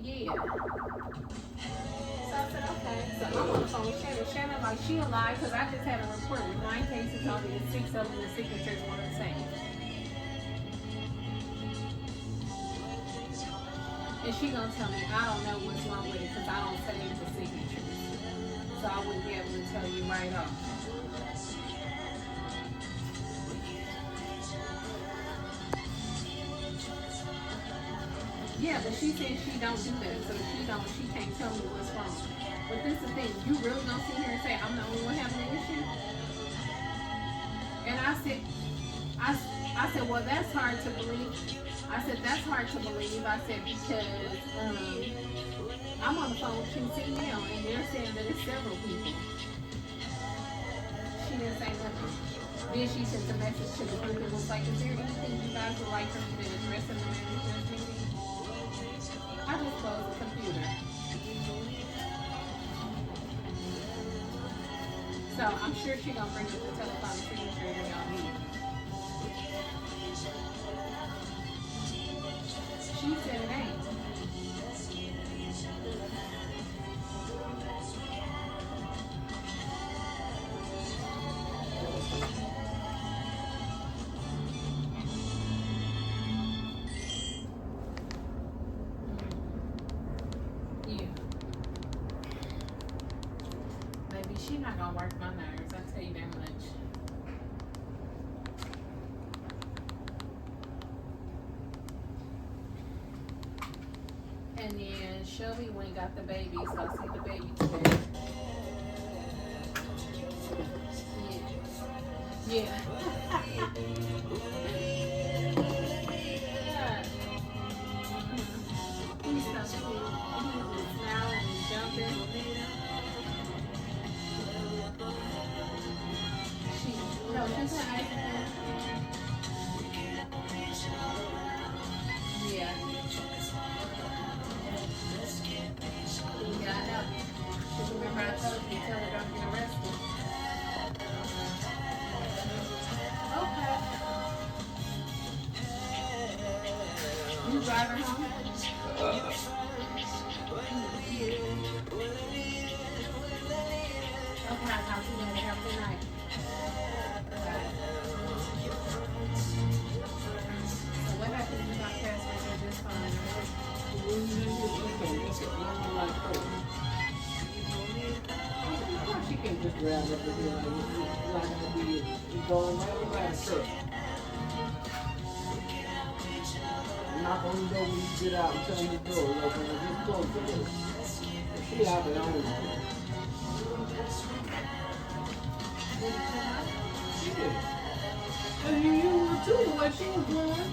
Yeah. So I said, okay. So I'm on the phone with Shannon. Shannon, like, she alive because I just had a report with 9 cases on it, and 6 of them, the signatures were the same. And she gonna tell me, I don't know what's wrong with it because I don't save the signatures. So I wouldn't be able to tell you right off. Yeah, but she said she don't do that, so she can't tell me what's wrong. But this is the thing, you really gonna sit here and say I'm the only one having an issue? And I said, well, that's hard to believe. I said, that's hard to believe. I said, because I'm on the phone with QC now, and they're saying that it's several people. She didn't say nothing. Then she sent a message to the group and was like, is there anything you guys would like for me to address in the manager's meeting? I just closed the computer. So I'm sure she's gonna bring up the telephone signature that y'all need. She said it ain't. Yeah. Baby, she not gonna work my nerves, I tell you that much. And then Shelby went and got the baby, so I see the baby today. Yeah. Yeah. He's so cute. He was smiling and jumping. No, she's an ice cream. Yeah. Yeah, I know. Just remember I told you, tell her don't get arrested. Okay. You drive her home? Okay, I'll talk to you later. Have a good night. Bye. So what happens if my passwords are just fine? Of course she can just grab up and be like be going right around the church. Knock on the door when you get out and turn the door open and just close the door. She out there on it. Yeah. And you were too the way she was going.